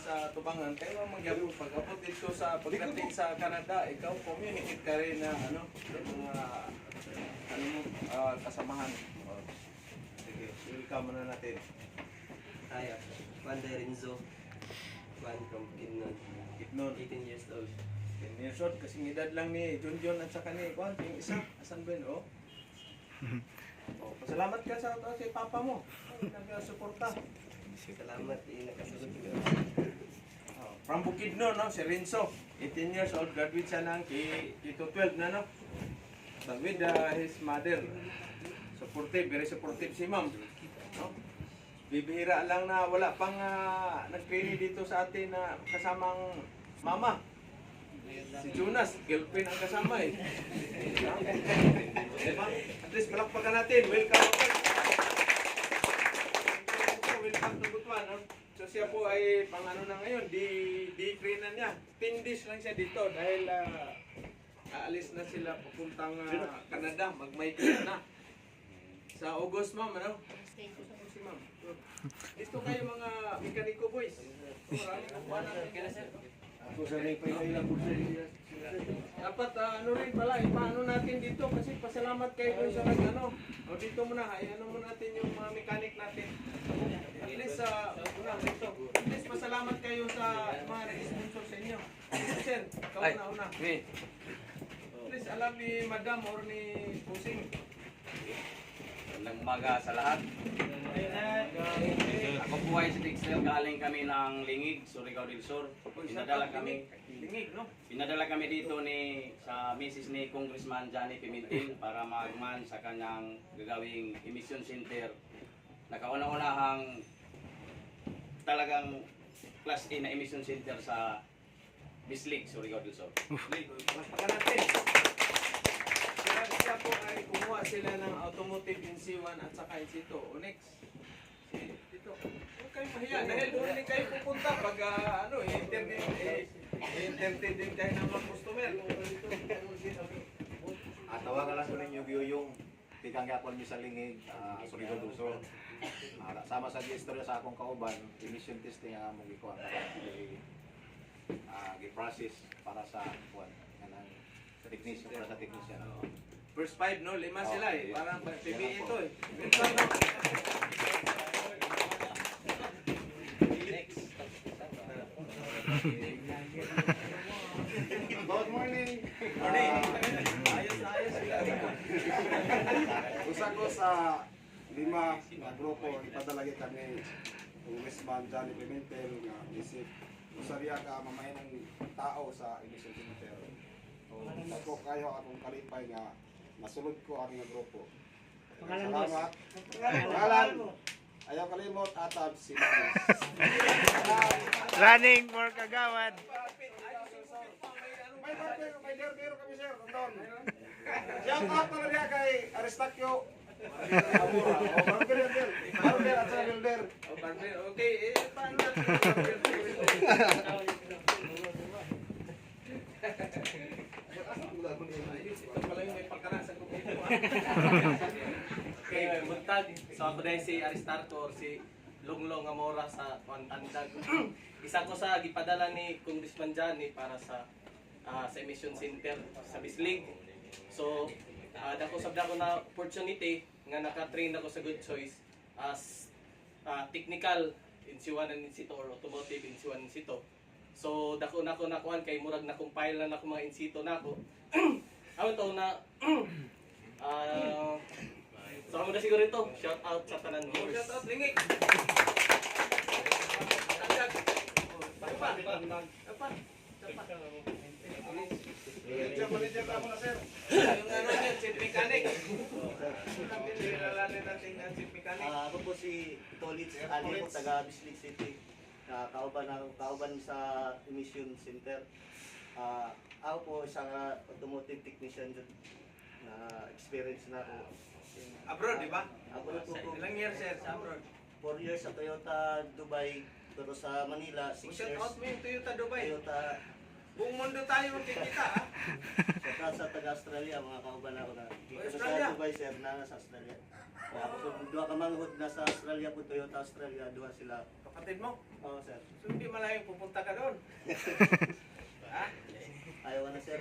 sa tubangan, kayo ang magyabot. Pag-abot dito sa pagdating sa Canada, ikaw communicate ka rin na mga kasamahan. Sige, welcome na natin. Hi, Juan de Renzo. Juan from Kidnon. Kidnon. 18 years old. 10 years old, kasing edad lang ni Junjun at saka ni Juan, yung isa, asan ba yun, pasalamat ka sa kay papa mo. Nag-suporta. Salamat, nakasagot ko. From Bukidnon, si Renzo, 18 years old, graduate siya ng K-12 na, with his mother. Supportive, very supportive si ma'am. Bibihira lang na wala pang nag-training dito sa atin na kasamang mama. Si Jonas, girlfriend ang kasama At least palakpakan natin. Welcome. Welcome to Butuan. So siya po ay pang na ngayon, di-train na niya. 10 days lang siya dito dahil aalis na sila papuntang Canada, mag-migrate na. Sa August, ma'am, Si ma'am. Dito kayo mga mekaniko boys. Maraming kukuha natin. Dapat rin pala, ipaano natin dito kasi pasalamat kayo dun sa o dito muna, mo natin yung mga mechanic natin. At least, dito. At least pasalamat kayo sa mga nag-sponsor sa inyo. Sir, ikaw una. At least alam ni Madam or ni Pusing. Magandang umaga sa lahat. Ako po ay si Dixel, galing kami ng Lingig, Surigao del Sur. Pinadala kami dito sa misis ni Congressman Johnny Pimentel para magman sa kanyang gagawing emission center. Nakauna-unahang talagang class A na emission center sa Bislig, Surigao del Sur. Pagka natin. Siya po ay kumuha sila ng automotive NC1 at saka NC2. O next. Dito. Huwag kayong mahiya. Dahil doon din kayo pupunta pag entertain din kayo ng mga customer. Tawagan lang ko ninyo yung tikang yapon mi sa Lingig, Surigao del Sur. Sama sa istorya sa akong kauban, emission testing ang among gikuha gi-process para sa kuan kanang technician para sa technician. First 5, no? 5 sila Parang PBA ito Next. Good morning. Morning. Ayos sila. Usa ko sa 5 na grupo, ipadalagi kami Congressman Johnny Pimentel nga isip usarya ka mamahinang tao sa emission center. Ako kayo akong kalipay nga masulod ko ang nga grupo. Salamat. Pangalan. Ayaw kalimot atab si Maris. Running for Kagawad. May derbero kami sir. Nandun. Shout out na rin kay Aristakyo. Barber at sa Wilder. Okay, paano natin? Ito pala yung may pagkarasan ko. Okay, buntag. So ako dahil si Aristarco or si Lunglong Amora sa Andag. Isa ko sa gipadala ni Congressman Johnny para sa emission center sa Bislig. So, dako na opportunity nga naka-train ako sa Good Choice as technical NC1 and NC2 or automotive NC1 and NC2. So, dako na ako nakuan kay murag na compile na ako mga NC2 na ako. Ako to na so ako na siguro ito. Shout out sa tanan viewers. Shout out, Lingig. Manager ako na sir. Yung chief mechanic. Kilalanin natin ang chief mechanic. Ako po si Tolitz Ali po, taga Bislig City. Kauban sa emission center. Ako po isang automotive technician na experience na ako. Abroad, di ba? Ako na po Ilang years, sir, sa abroad? 4 years sa Toyota Dubai, pero sa Manila 6 Shout years. out mo yung Toyota Dubai. Toyota Buong mundo tayo magkikita, ha? sa taga Australia, mga kauban ako na. Dito Australia? sa Dubai sir, na sa Australia. Ako po, duha ka manghod na sa Australia po, Toyota Australia, duha sila. kapatid mo. Oo, sir. So hindi malayong pupunta ka doon. Ha? Ayaw na, sir.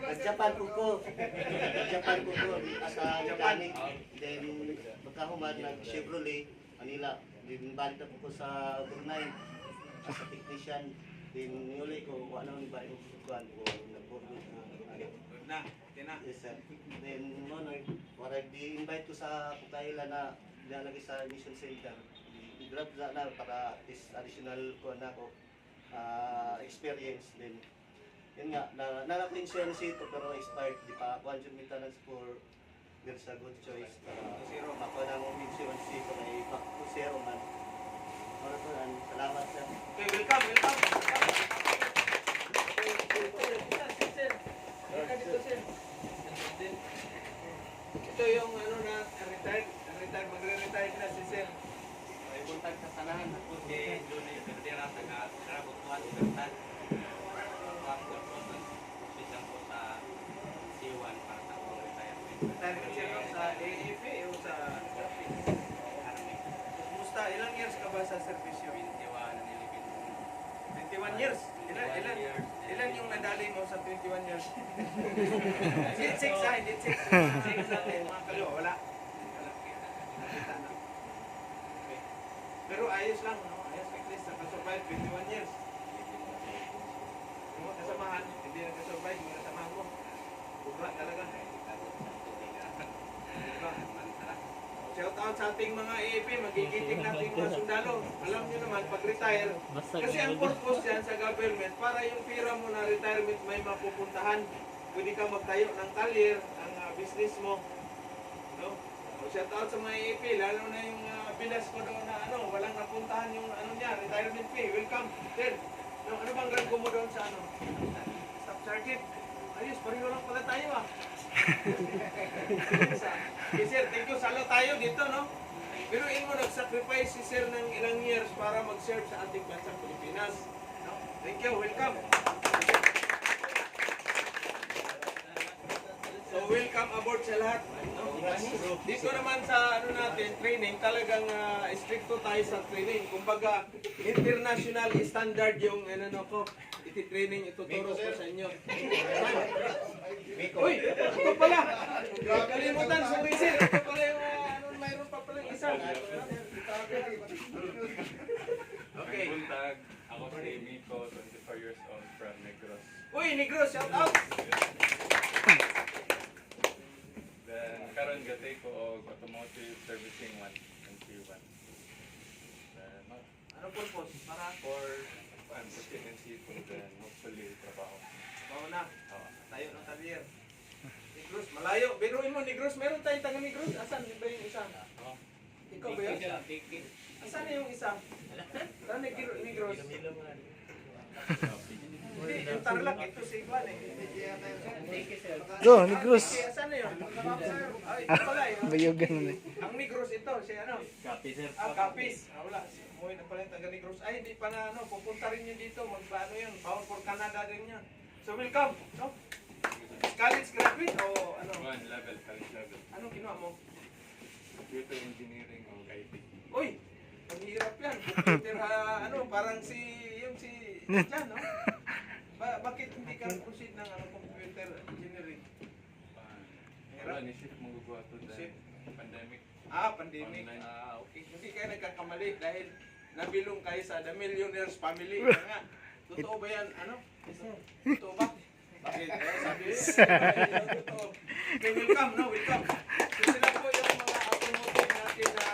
Nag-Japan ko. Nag-Japan ko sa mechanic. Then, pagkahuman, nag-Chevrolet, Manila. Then, balik ako ko sa Brunei as a technician. Then, niuli ko, kung ano ba yung kuhan ko, nag-Bordo ko. Good na. Okay na. Yes, sir. Then, para di-invite ko sa Pukahila na nilalagay sa mission center. I-grab na para is additional ko na ako experience. Then, yun nga, nalako insurance ito pero expired. Di pa ako ang maintenance for there's a good choice. Zero. Ako ng insurance ito na i-back to zero man. Para po, salamat, sir. Okay, welcome. Ito yung ano na retired, magre-retire na si Sir. May buntag sa sanahan ako kay Johnny Perdera taga Karabutuan Libertad. Bisang po sa C1 para sa akong retirement. Retire ka siya sa AAP o sa Army. Kumusta? Ilang years ka ba sa servisyo? 21 years? Ilan yung nadali mo sa 21 years? 6 ha, hindi 6. 6 natin, mga kaliwa, wala. Nakita na. Okay. Pero ayos lang, no? Ayos at least, nakasurvive 21 years. Yung mga kasamahan, hindi nakasurvive, mga kasamahan mo. Bugla talaga. Shout out sa ating mga AAP, magigiting nating mga sundalo. Alam nyo naman, pag-retire, kasi ang purpose yan sa government, para yung pira mo na retirement may mapupuntahan. Pwede ka magtayo ng talyer, ang business mo. No? So, shout out sa mga AAP, lalo na yung bilas ko doon na walang napuntahan yung niya, retirement pay. Welcome. Then, no, ano bang rango mo doon sa Staff Sergeant? Ayos, pareho lang pala tayo ah. Okay, sir, thank you. Salo tayo dito, no? Pero mo nag-sacrifice si sir ng ilang years para mag-serve sa ating bansang Pilipinas. No? Thank you. Welcome. So, welcome aboard sa lahat. No? Dito naman sa natin, training, talagang stricto tayo sa training. Kumbaga, international standard yung ko. Iti-training, ituturo ko sa inyo. Uy, ito pala. Kalimutan, sorry sir. Ito pala yung, mayroon pa pala yung isa. Okay. Buntag, ako si Miko, 24 years old from Negros. Uy, Negros, shout out. Then, karon gatay ko og automotive servicing 1 and C1. Then, Ano purpose? Para for pushing and C2, then hopefully trabaho. bawa na. Oo. Tayo ng talyer. Negros, malayo. Biruin mo, Negros. Meron tayong taga Negros. Asan ba yung isa? Ikaw ba yun? Asan na yung isa? Saan Negros? Hindi, yung Tarlac. Ito si Ivan eh. Go, Negros. Asan na yun? Ay, ito pala eh. Bayogan na. Ang Negros ito, si ano? Copy, sir. Kapis. Wala. Umuwi na pala yung taga Negros. Ay, hindi pa na pupunta rin yun dito. Magpaano yun? Bound for Canada din yun. So, welcome. No? College graduate o ano? One level, college level. Anong ginawa mo? Computer engineering o IT. Uy! Ang hirap yan. Computer, parang si Jan, no? Bakit hindi ka proceed ng computer engineering? Wala, ni-shift mo guguha to dahil Shift? pandemic. Pandemic. Online. Okay. Hindi kayo nagkakamali dahil nabilong kayo sa The Millionaire's Family. Kaya nga, totoo ba yan? Ano? Totoo ba? Bakit? Sabi totoo. Okay, welcome, no? Welcome. So, sila po yung mga automotive natin na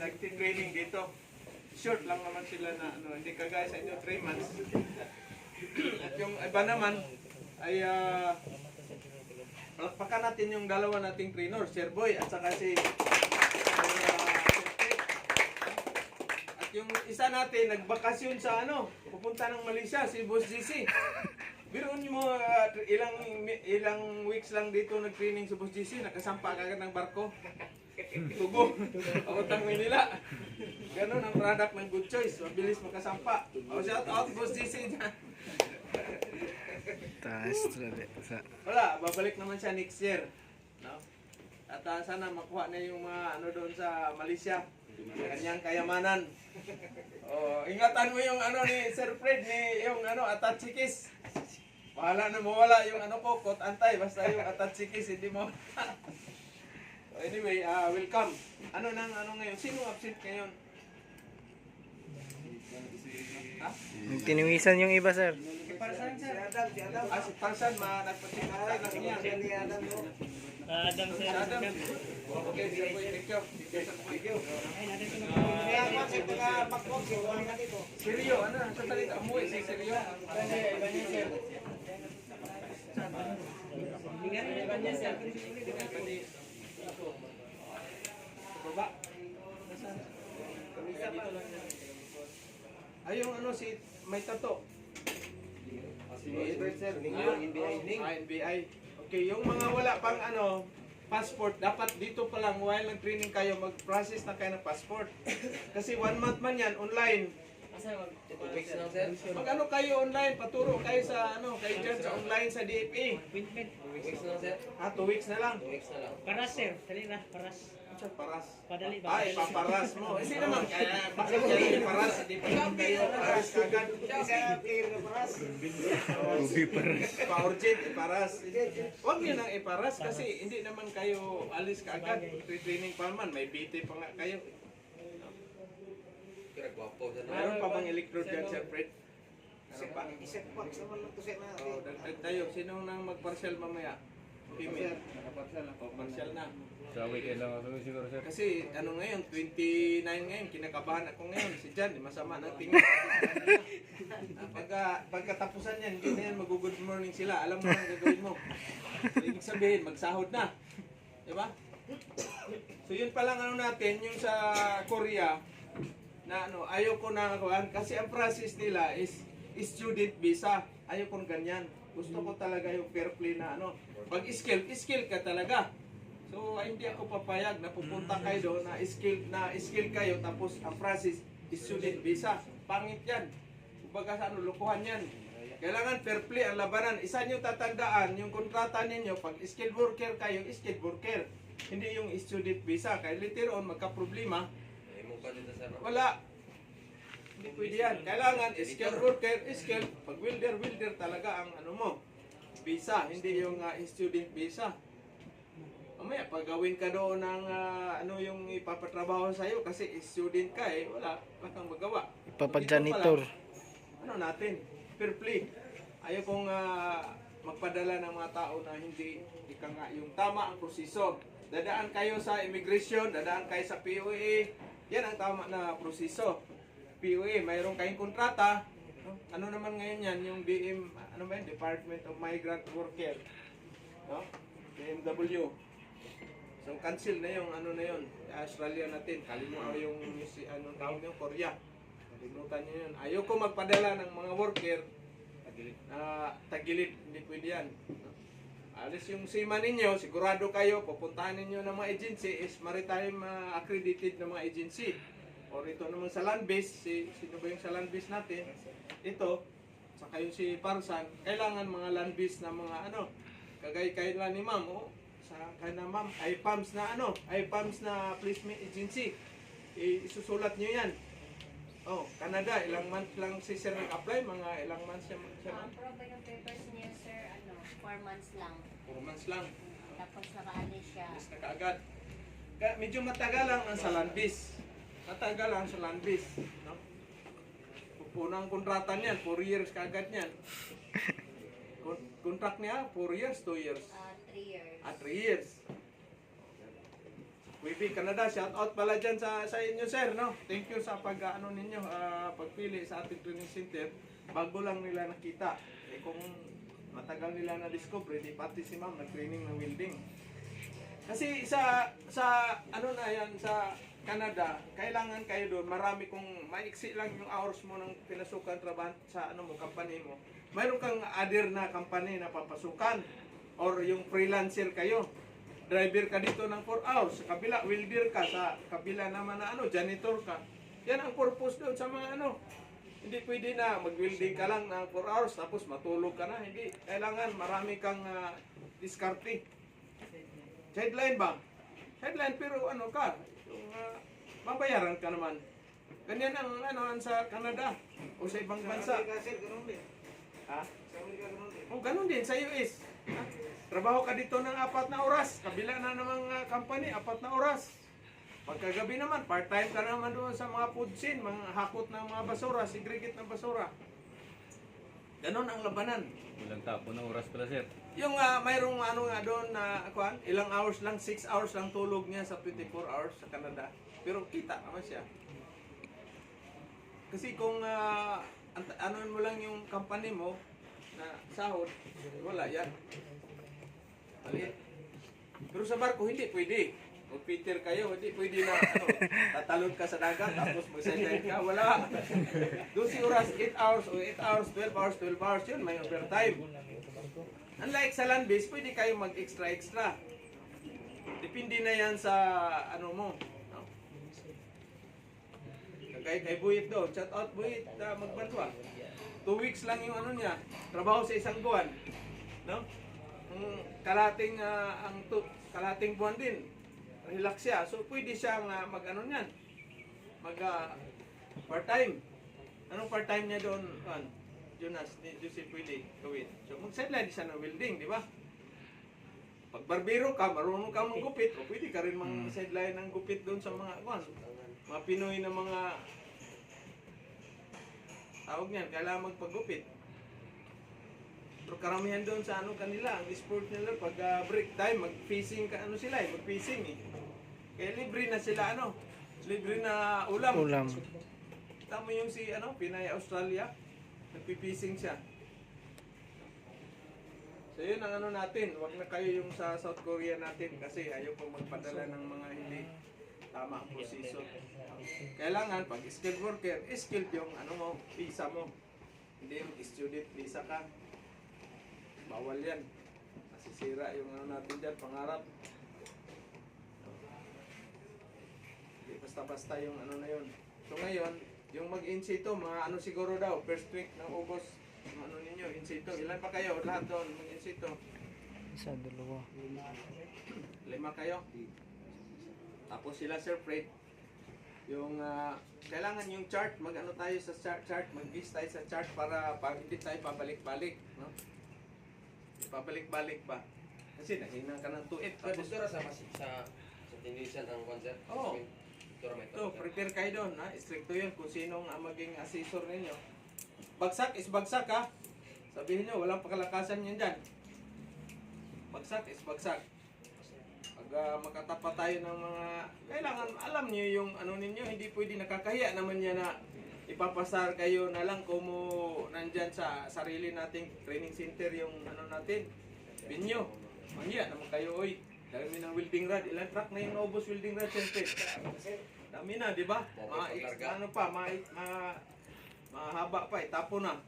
nagtitraining dito. Short lang naman sila na hindi kagaya sa inyo 3 months. At yung iba naman ay palakpakan natin yung dalawa nating trainer, Sir Boy at saka si at yung isa natin nagbakasyon sa pupunta ng Malaysia, si Boss GC. Biruin mo ilang weeks lang dito nag-training si Boss GC, nakasampa kagad ng barko. Tugo, pautang Manila. Ganun ang product ng Good Choice, mabilis makasampa. Shout out Boss GC dyan. Taas talaga. Wala, babalik naman siya next year. No? At sana makuha na yung mga ano doon sa Malaysia. Kanyang kayamanan. Oh, ingatan mo yung ano ni Sir Fred ni yung ano Atachikis. Wala na mawala yung ano ko, kot antay basta yung Atachikis hindi mo. So anyway, welcome. Ano ngayon? Sino absent ngayon? Ha? Tiniwisan yung iba, sir. Si Adam. Si Parsan, nagpatingin na niya. Adam, Si Adam. Okay, Sir Boy, thank you. Thank you. Seryo, ano? Sa salita, umuwi si Seryo. Baba. Ay, yung ano si may tato. NBI. Okay, yung mga wala pang ano, passport, dapat dito pa lang while nag-training kayo, mag-process na kayo ng passport. Kasi 1 month man yan, online. Mag ano kayo online, paturo kayo sa ano, kayo dyan sa online sa DFA. 2 weeks na lang. Paras, sir. Dali na, paras. Sa paras. Padali ba? Ay, paparas mo. Hindi naman kaya, bakit kayo paras? Hindi pa naman kayo paras kagad. Pa-urgent, iparas. Huwag nyo nang iparas kasi hindi naman kayo alis kaagad. Training pa man, may BT pa nga kayo. Mayroon pa bang electrode dyan, Sir Fred? Meron pa? Oh, dagdag tayo. Sinong nang mag-parcel mamaya? Female. Parcel na. Sa weekend lang ako siguro, sir. Kasi ano ngayon, 29 ngayon, kinakabahan ako ngayon. Si Jan, masama ng tingin. Pagkatapusan yan, hindi na yan mag-good morning sila. Alam mo ang gagawin mo. So, ibig sabihin, magsahod na. Diba? So yun pa lang ano natin, yung sa Korea, na ano, ayaw ko na kasi ang process nila is student visa. Ayaw ko ganyan. Gusto ko talaga yung fair play na ano. Pag skill ka talaga. So, hindi ako papayag na pupunta kayo doon na skill kayo tapos ang process is student visa. Pangit yan. Kumbaga sa ano, lukuhan yan. Kailangan fair play ang labanan. Isa nyo tatandaan, yung kontrata ninyo, pag skilled worker kayo, skilled worker. Hindi yung student visa. Kaya later on, magka-problema. Wala. Hindi pwede yan. Kailangan skilled worker, skilled. Pag welder talaga ang ano mo. Visa, hindi yung student visa. Mamaya, pag gawin ka doon ng ano yung ipapatrabaho sa'yo kasi student ka wala kang magawa. Papajanitor. Ano natin? Fair play. Ayaw kong magpadala ng mga tao na hindi ka nga yung tama ang proseso. Dadaan kayo sa immigration, dadaan kayo sa POA. Yan ang tama na proseso. POA, mayroon kayong kontrata. Ano naman ngayon yan? Yung DM, ano ba yun? Department of Migrant Worker. No? DMW. So cancel na yung ano na yun, Australia natin. Kalimutan yung si ano tawag yung Korea. Kalimutan niyo yun. Ayoko magpadala ng mga worker tagilid, hindi pwede yan. Alis yung SEMA ninyo, sigurado kayo, pupuntahan ninyo ng mga agency is maritime accredited na mga agency. O ito naman sa land base, sino ba yung sa land base natin? Ito, saka yung si Parsan, kailangan mga land base na mga ano, kagay-kailan ni ma'am, sa kanya ma'am, IPAMS na ano, IPAMS na placement agency. Isusulat nyo yan. Canada, ilang month lang si sir nag-apply, mga ilang months siya ma'am? Proba yung papers niya, sir, 4 months lang. 4 months lang. Tapos nakaalis siya. Yes, na kaagad. Medyo matagal lang ang sa land base. Matagal lang sa land base. No? Punang kontrata niyan, 4 years kaagad niyan. Contract niya, 4 years, 2 years? 3 years. 3 years. Wibi Canada, shout out pala dyan sa inyo sir, no? Thank you sa pag-ano ninyo, pagpili sa ating training center. Bago lang nila nakita. Kung matagal nila na-discover, di pati si ma'am nag-training ng welding. Kasi sa ano na yan, sa Canada, kailangan kayo doon, marami kung maiksi lang yung hours mo ng pinasukan trabaho sa ano mo, company mo. Mayroon kang other na company na papasukan or yung freelancer kayo. Driver ka dito ng 4 hours, sa kabila welder ka, sa kabila naman na ano, janitor ka. Yan ang purpose doon sa mga ano. Hindi pwede na mag-welding ka lang ng 4 hours tapos matulog ka na. Hindi, kailangan marami kang diskarte. Sideline ba? Sideline, pero ano ka, yung, mabayaran ka naman. Ganyan ang ano sa Canada o sa ibang bansa. Ha? O ganun din sa US. Ha? Trabaho ka dito ng 4 na oras. Kabila na ng mga company, 4 na oras. Pagkagabi naman, part-time ka naman doon sa mga food scene, mga hakot ng mga basura, segregate ng basura. Ganon ang labanan. Walang tapo na oras pala, sir. Yung mayroong ano nga doon na ilang hours lang, 6 hours lang tulog niya sa 24 hours sa Canada. Pero kita naman siya. Kasi kung ano mo lang yung company mo na sahod, wala yan. Maliit. Pero sa barko, hindi pwede. Kung Peter kayo, hindi pwede na tatalon ka sa dagat tapos mag-sideline ka. Wala. 12 oras, 8 hours, o 8 hours, 12 hours, 12 hours, yun, may overtime. Unlike sa land base, pwede kayo mag-extra. Depende na yan sa ano mo. No? Kay Buyit doon, shout out Buyit, magbanwa. 2 weeks lang yung ano niya, trabaho sa isang buwan. No? Kalating kalating buwan din. Relax siya. So pwede siyang mag-ano niyan. Part-time. Anong part-time niya doon? Jonas, Joseph pwede gawin. So mag-sideline siya ng welding, di ba? Pag barbero ka, marunong ka manggupit, o pwede ka rin mag-sideline ng gupit doon sa mga Pinoy na mga tawag niyan, kailangan magpagupit. Pero karamihan doon sa ano kanila, ang sport nila, pag break time, mag-fishing ka, ano sila mag-fishing eh. Kaya libre na sila, libre na ulam. Tama yung si, Pinay Australia, nagpipishing siya. So yun ang ano natin, wag na kayo yung sa South Korea natin kasi ayaw pong magpadala ng mga hindi tama ang proseso. Kailangan, pag skilled worker, skilled yung visa mo. Hindi yung student visa ka. Bawal yan. Masisira yung natin dyan, pangarap. Hindi basta-basta yung na yun. So ngayon, yung mag-insito, mga siguro daw, first week ng August, yung ninyo, insito. Ilan pa kayo? Lahat doon, mag-insito. 1, 2. 5 kayo? Tapos sila, Sir Fred, yung kailangan yung chart, mag-ano tayo sa chart, mag-base tayo sa chart para hindi tayo pabalik-balik, no? Pabalik-balik ba? Kasi nahinang ka ng tuit. Tapos sa tinilisan ang concert. Oo. Ito, prepare kayo doon. Stricto yun kung sinong maging assessor ninyo. Bagsak is bagsak ha. Sabihin nyo, walang pakalakasan yan dyan. Bagsak is bagsak. Pag makatapat tayo ng mga... Kailangan alam nyo yung ninyo, hindi pwede nakakahiya naman yan na ipapasar kayo na lang kung nandyan sa sarili nating training center yung natin. Binyo. Mangya naman kayo, oy. Dami ng welding rod. Ilang truck na yung naubos welding rod, siyempre. Dami na, di ba? Mahaba pa, tapo na.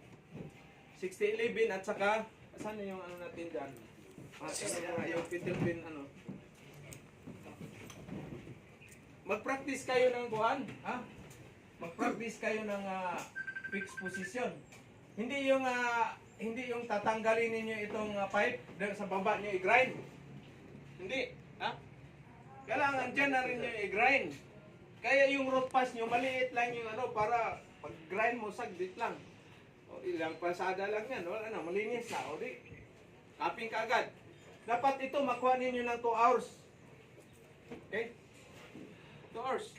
6011 at saka, saan yung natin dyan? Yung fiddle pin, Mag-practice kayo ng kuhan, ha? Mag-practice kayo ng fixed position. Hindi yung tatanggalin ninyo itong pipe sa baba niyo i-grind. Hindi, ha? Kailangan dyan na rin nyo i-grind. Kaya yung root pass nyo, maliit lang yung para pag-grind mo, saglit lang. O, ilang pasada lang yan, wala na, malinis na. O di, tapping ka agad. Dapat ito, makuha ninyo ng 2 hours. Okay? 2 hours.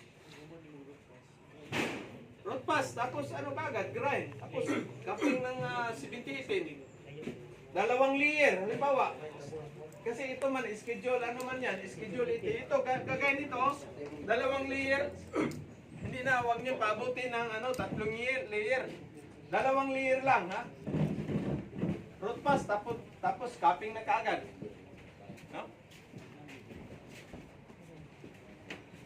Road pass, tapos kagad, grind. Tapos kaping ng 70-18. 2 layer, halimbawa. Kasi ito man, schedule, schedule ito. Ito, kagaya nito, 2 layer. Hindi na, huwag nyo paabutin ng 3 layer. 2 layer lang, ha? Road pass, tapos kaping na kagad. No?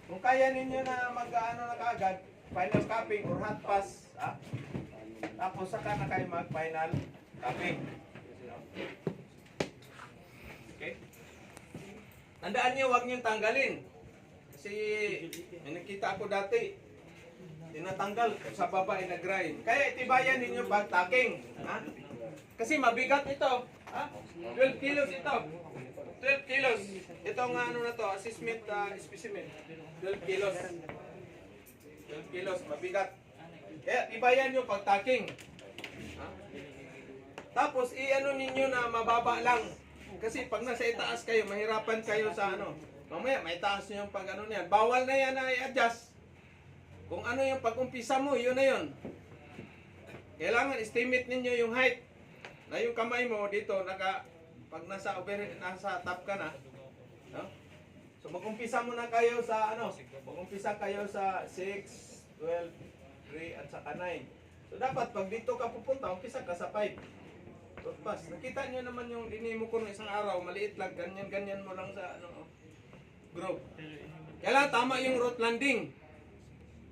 Kung kaya ninyo na na kagad, final capping or hot pass, tapos saka na kayo mag-final capping. Okay? Tandaan nyo, huwag nyo tanggalin. Kasi may nakita ako dati, tinatanggal sa baba ay nag-grind. Kaya itibayan ninyo pag tacking. Ha? Kasi mabigat ito. Ha? 12 kilos ito. 12 kilos. Itong ano na to, assessment specimen. 12 kilos. 12 kilos, mabigat. Kaya ibayan nyo pag taking. Ha? Tapos i-ano ninyo na mababa lang. Kasi pag nasa itaas kayo, mahirapan kayo sa ano. Mamaya may taas nyo yung pag ano niyan. Bawal na yan na i-adjust. Kung ano yung pag-umpisa mo, yun na yun. Kailangan estimate ninyo yung height. Na yung kamay mo dito, pag nasa top ka na, no? So mag-umpisa muna kayo sa ano, mag-umpisa kayo sa 6, 12, 3 at saka 9. So dapat pag dito ka pupunta, umpisa ka sa 5. So pas, nakita nyo naman yung dinimo ko ng isang araw, maliit lang, ganyan mo lang sa ano, group. Kailangan tama yung root landing.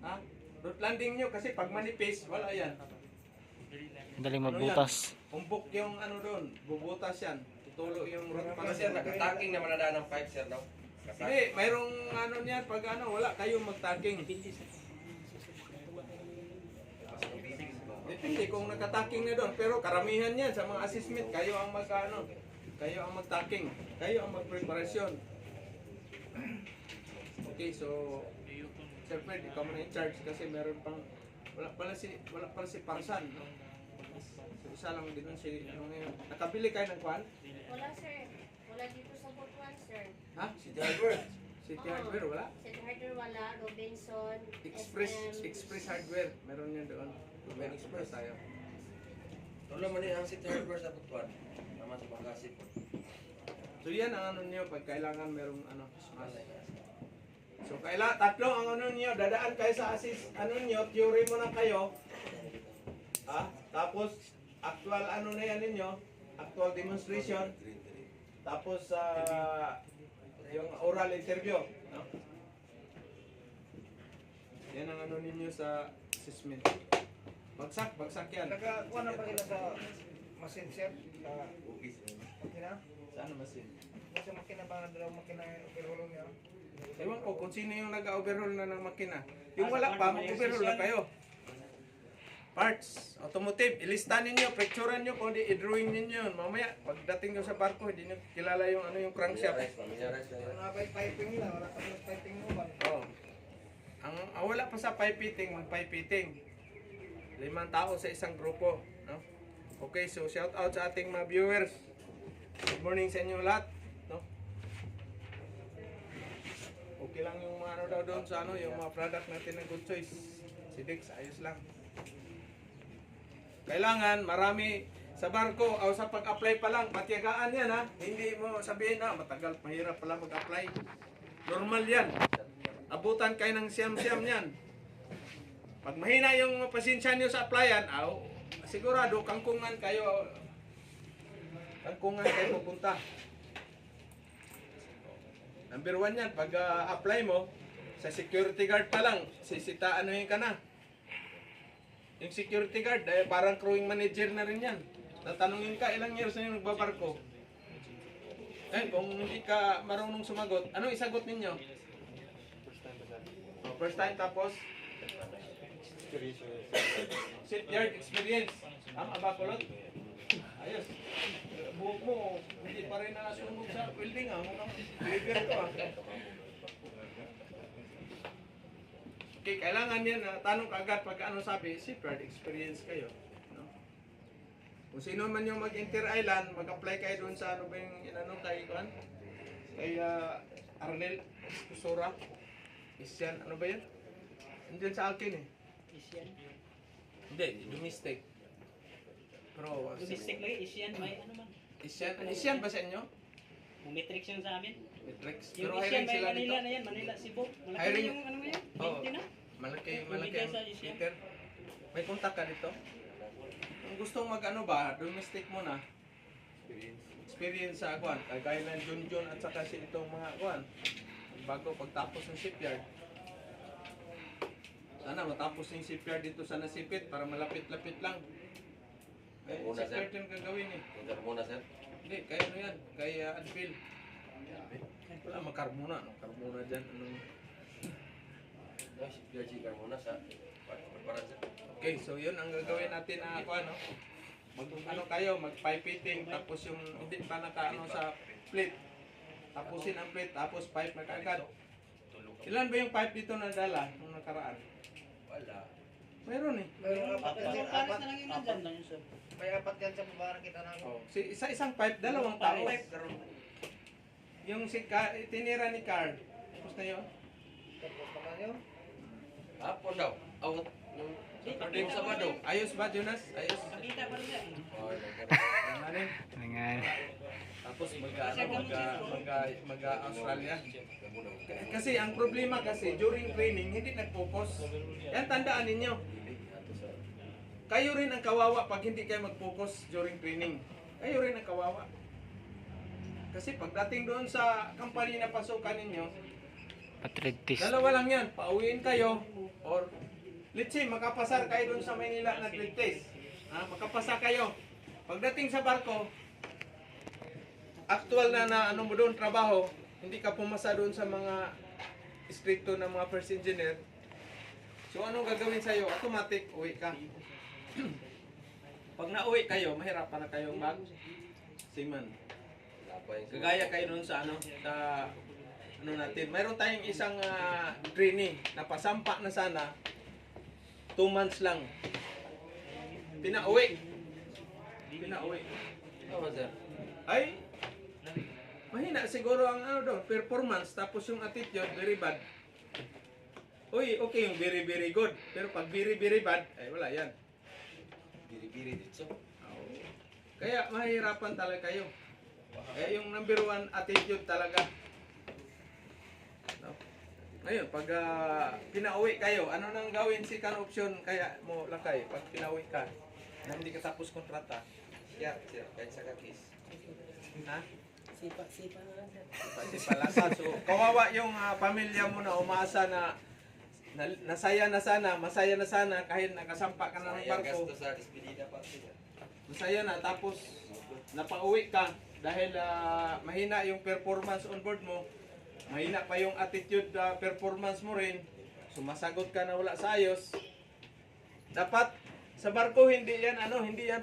Ha? Root landing nyo kasi pag manipis, wala yan. Daling magbutas. Umbok yung ano doon, bubutas yan. Tutulo yung root Pero sir, nakataking naman na ng pipe sir, no? Hindi, mayroong ano niyan, pag ano, wala kayong magtaking. Depende kung nakataking na doon, pero karamihan yan sa mga assessment, kayo ang magano, kayo ang magtaking, kayo ang magpreparasyon. Okay, so siyempre, ikaw mo na in charge kasi meron pang wala pala si Parsan, no? So, isa lang din si ano ngayon. Nakabili kayo ng kwan? Wala, sir. Wala dito sa Butuan, sir. Ha? City Hardware. City Hardware wala? City Hardware wala. Robinson. Express Hardware, meron yan doon. Meron Express tayo. Tulo man ang City Hardware sa Butuan. Naman sa Pangasinan po. So yan ang ano niyo pag kailangan merong ano, mas. So tatlo ang ano niyo, dadaan kayo sa ano niyo, theory mo na kayo. Tapos actual ano na yan ninyo, actual demonstration. Tapos yung oral interview, no? Yan ang ano ninyo sa assessment. Bagsak yan. Nakakuha na pa sila sa machine sir? Sa makina? Saan masin? Sa makina ba na dalawang makina yung overhaul niya? Ewan ko kung sino yung nag-overhaul na ng makina. Yung wala pa, mag-overhaul na kayo. Parts, automotive, ilista ninyo, picturean nyo kung di i-drawing ninyo yun. Mamaya, pagdating nyo sa barko, hindi nyo kilala yung ano yung crankshaft. Mga piping nila, wala pa yung piping mo ba? Oh. Ang wala pa sa pipe fitting, mag-pipe fitting. 5 tao sa isang grupo, no? Okay, so shout out sa ating mga viewers. Good morning sa inyo lahat, no? Okay lang yung mga ano daw doon sa ano, yung mga product natin ng Good Choice. Si Dix, ayos lang. Kailangan marami sa barko o sa pag-apply pa lang, patiyagaan yan ha. Hindi mo sabihin na matagal, mahirap pala mag-apply. Normal yan. Abutan kayo ng siyam-siyam yan. Pag mahina yung pasensya nyo sa applyan, sigurado kangkungan kayo pupunta. Number 1 yan, pag apply mo, sa security guard pa lang, ano yun ka na. Yung security guard, parang crewing manager na rin yan. Tatanungin ka, ilang years na yung nagbabarko. Kung hindi ka marunong sumagot, ano isagot ninyo? First time tapos? Shipyard experience. Tama ba, Kulot? Ayos. Buhok mo, hindi pa rin nasunog sa building mukhang liver ko Okay, kailangan yan tanong kaagad pag ano sabi, shipyard experience kayo. No? Kung sino man yung mag-inter island, mag-apply kayo dun sa ano ba yung inano kay Juan? Kay Arnel Kusura. Isyan, ano ba yan? Hindi sa akin eh. Isyan. Hindi, domestic. Pero, Domestic lagi, Isyan, may ano man. Isyan ba sa inyo? Matrix yan sa amin. Matrix. Yung Pero Isyan, hiring may sila Manila dito. na yan, Manila, Cebu. Malaki Hiring- na yung ano ngayon, Oo. 20 na. Malaki Bumigay sa ang Isyan. Peter. May kontak ka dito? Kung gustong mag-ano ba, domestic muna. Experience sa Akuan. Kagaya ng Junjun at saka si itong mga Akuan. Bago pagtapos ng shipyard. Sana matapos yung shipyard dito sa Nasipit para malapit-lapit lang. Kaya Muna, sir. shipyard yung gagawin eh. Ito muna sir. Hindi, kaya ano yan? Kaya Advil. Wala, makarbona. Makarbona dyan. Anong... Shipyard muna sa preparan sir. Okay, so yun ang gagawin natin na ako ano. Mag ano kayo, mag pipe fitting tapos yung hindi pa naka ano sa plate. tapusin ang plate, tapos pipe na kaagad. Ilan ba yung pipe dito na dala nung nakaraan? Wala. Mayroon eh. Mayroong apat yan, sir. Pares na lang yung nandyan lang yun, sir. May apat yan sa babaran kita namin. Oh, isa-isang pipe, dalawang tao. Yung tinira ni Carl, tapos na yun? Tapos pa kayo. Hapon daw. Awat. Saturday Sabado. Ayos ba, Jonas? Ayos? Nakita pa rin siya. Ano yun? Dengan Tapos mag-Australia. Kasi ang problema kasi during training hindi nag-focus. Yan tandaan ninyo. Kayo rin ang kawawa pag hindi kayo mag-focus during training. Kayo rin ang kawawa. Kasi pagdating doon sa company na pasukan ninyo, patriotis. dalawa lang yan. Pauwiin kayo or let's say makapasar kayo doon sa Maynila na trade test. Makapasa kayo. Pagdating sa barko, actual na ano mo doon trabaho, hindi ka pumasa doon sa mga stricto ng mga first engineer. So anong gagawin sa iyo? Automatic uwi ka. Pag nauwi kayo, mahirapan na kayong mag-seaman. Kagaya kayo doon sa ano natin. Mayroon tayong isang trainee na pasampa na sana 2 months lang. Pinauwi. Ay, mahina siguro ang doon, performance, tapos yung attitude, very bad. Uy, okay yung very, very good. Pero pag very, very bad, ay wala yan. Biri-biri dito. Kaya mahirapan talaga kayo. Kaya yung number 1 attitude talaga. No? Ngayon, pag pinauwi kayo, ano nang gawin second option kaya mo lakay pag pinauwi ka na hindi ka tapos kontrata? Sir, kahit sa kakis. Ha? Sipa na lang, sir. Sipa lasa. So, kawawa yung pamilya mo na umaasa na nasaya na sana, masaya na sana kahit nakasampa ka na ng barko. Gasto sa despedida pa sir. Masaya na tapos napauwi ka dahil mahina yung performance on board mo. Mahina pa yung attitude performance mo rin. Sumasagot ka na wala sa ayos. Dapat sa barko hindi yan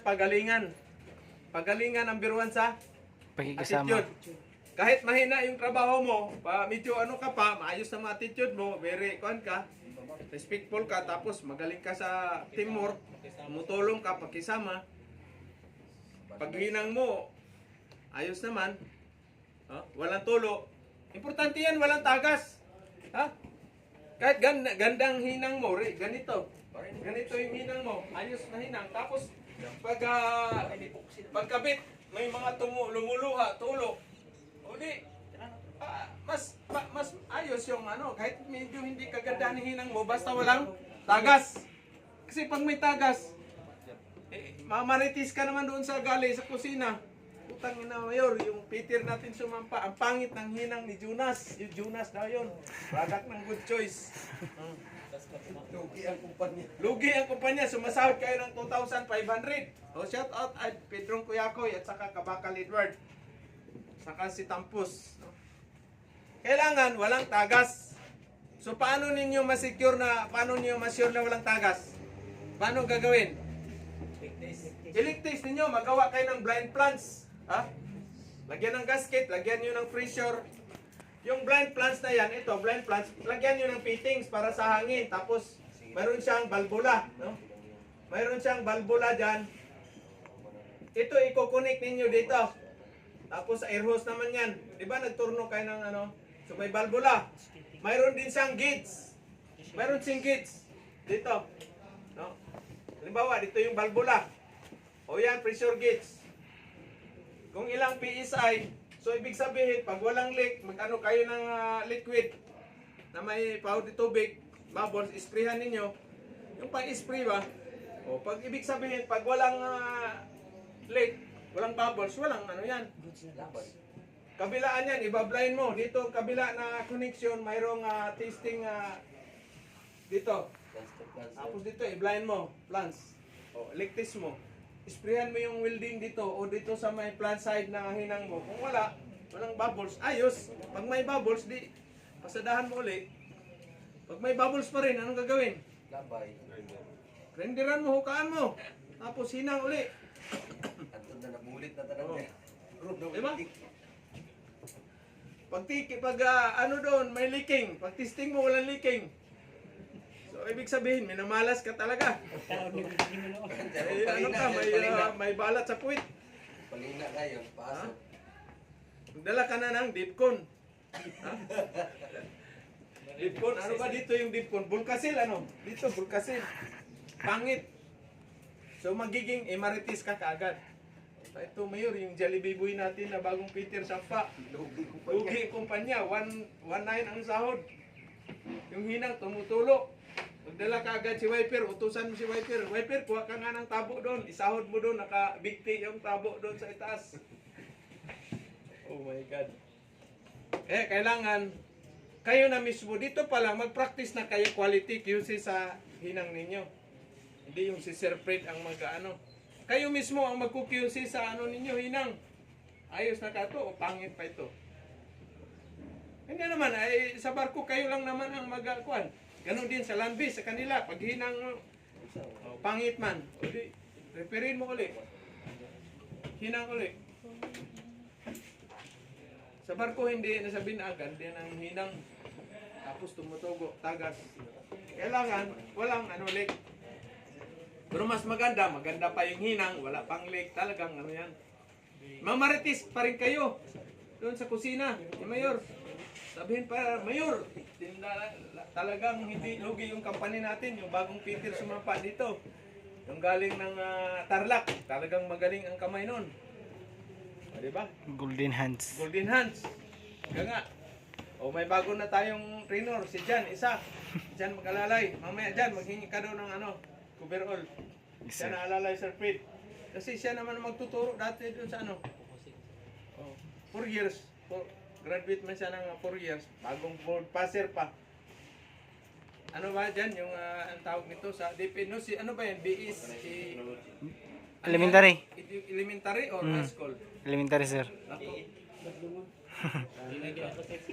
pagalingan. Pagalingan ang biruan sa Pakikisama. attitude. Kahit mahina yung trabaho mo, medyo ka pa, maayos na attitude mo, very ka, respectful ka, tapos magaling ka sa teamwork, tumutulong ka, pakisama. Pag hinang mo, ayos naman, walang tulo. Importante yan, walang tagas. Kahit gandang hinang mo, ganito yung hinang mo, ayos na hinang. Tapos, pagkabit, may mga lumuluha, tulo. O di, mas ayos yung kahit medyo hindi kaganda ng hinang mo, basta walang tagas. Kasi pag may tagas, mamaritis ka naman doon sa gali, sa kusina. Putang ina mayor, yung Peter natin sumampa, ang pangit ng hinang ni Jonas. Yung Jonas daw yun. Product ng Good Choice. Lugi ang kumpanya, sumasahod kayo ng 2,500. O shout out at Pedrong Kuyakoy at saka Kabakal Edward. Saka si Tampus. Kailangan walang tagas. So paano ninyo ma-sure na walang tagas? Paano gagawin? Electric ninyo, magawa kayo ng blind plants. Lagyan ng gasket, lagyan nyo ng pressure. Yung blind plants na yan, blind plants, lagyan nyo ng fittings para sa hangin. Tapos, mayroon siyang balbula. No? Mayroon siyang balbula dyan. Ito, i-connect ninyo dito. Tapos, air hose naman yan. Diba, nagturno kayo ng So, may balbula. Mayroon din siyang gauge. Mayroon siyang gauge. Dito. No? Halimbawa, dito yung balbula. O yan, pressure gauge. Kung ilang PSI, so ibig sabihin, pag walang leak, mag-ano kayo ng liquid na may powder tubig, bubbles, isprayhan ninyo. Yung pang-spray ba? O pag ibig sabihin, pag walang leak, walang bubbles, walang yan. Kabilaan yan, iba-blind mo. Dito, kabila na connection, mayroong testing dito. Tapos dito, i-blind mo, plants. O, electric mo. Sprayan mo yung welding dito o dito sa may plant side na hinang mo. Kung walang bubbles, ayos. Pag may bubbles, di pasadahan mo ulit. Pag may bubbles pa rin, anong gagawin? Labay. Renderan mo, hukaan mo. Tapos hinang ulit. At na nabulit na talaga. Diba? ano doon, may leaking. Pag testing mo, walang leaking. So, ibig sabihin, minamalas ka talaga. Ano ka, may balat sa puwit. Palina kayo, pasok. Magdala ka na ng Dipcon. Ha? Dipcon, ano ba dito yung Dipcon? Bulkasil, ano? Dito, Bulkasil. Pangit. So, magiging emeritus ka kaagad. Ito, Mayor, yung Jollibee Boy natin na bagong Peter Sampa. Lugi kumpanya, 1.9 ang sahod. Yung hinang tumutulo. Magdala ka agad si Wiper, utusan mo si Wiper. Wiper, kuha ka nga ng tabo doon. Isahod mo doon, nakabigti yung tabo doon sa itaas. Oh my God. Kailangan, kayo na mismo, dito pa lang, mag-practice na kayo quality QC sa hinang ninyo. Hindi yung si Sir Fred ang mag-ano. Kayo mismo ang magku-QC sa ano ninyo, hinang. Ayos na ka to o pangit pa ito. Hindi naman, ay, sa barko kayo lang naman ang mag-akuan. Ganon din sa landbase, sa kanila. Pag hinang pangit man, o di, referin mo ulit. Hinang ulit. Sa barko hindi nasabihin agad, din ang hinang. Tapos tumutugo, tagas. Kailangan, walang ano ulit. Pero mas maganda pa yung hinang, wala pang leg, talagang ano yan. Mamaritis pa rin kayo doon sa kusina ni Mayor. Sabihin pa, Mayor, talagang hindi lugi yung company natin, yung bagong Peter sumampa dito. Yung galing ng Tarlac, talagang magaling ang kamay nun. O, diba? Golden hands. Golden hands. Kaya nga. O may bago na tayong trainer, si Jan, isa. Jan mag-alalay. Mamaya Jan, maghingi ka daw ng ano, coverall. Siya na alalay Sir Fred. Kasi siya naman magtuturo dati doon sa ano. 4 years. Graduate man siya ng 4 years. Bagong board passer pa. Ano ba dyan yung ang tawag nito sa DP? No, si, ano ba yan? BS? Elementary. Elementary or high school? Elementary, sir. Ako.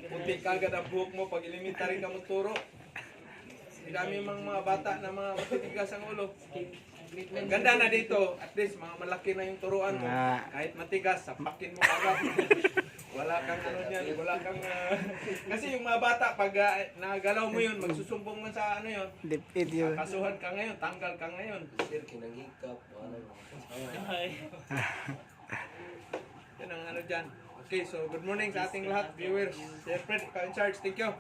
Puntik ka agad ang buhok mo pag elementary ka magturo. Dami mga bata na mga matitigas ang ulo. Ang ganda na dito, at least mga malaki na yung turuan mo. Kahit matigas, sapakin mo agad. Wala kang ano dyan, wala kang... kasi yung mga bata, pag nagalaw mo yun, magsusumbong mo sa ano yun. Dipit yun. Kasuhan ka ngayon, tanggal ka ngayon. Sir, kinangikap. Yan ang ano dyan. Okay, so good morning sa ating lahat, viewers. Sir Fred, ikaw in charge. Thank you.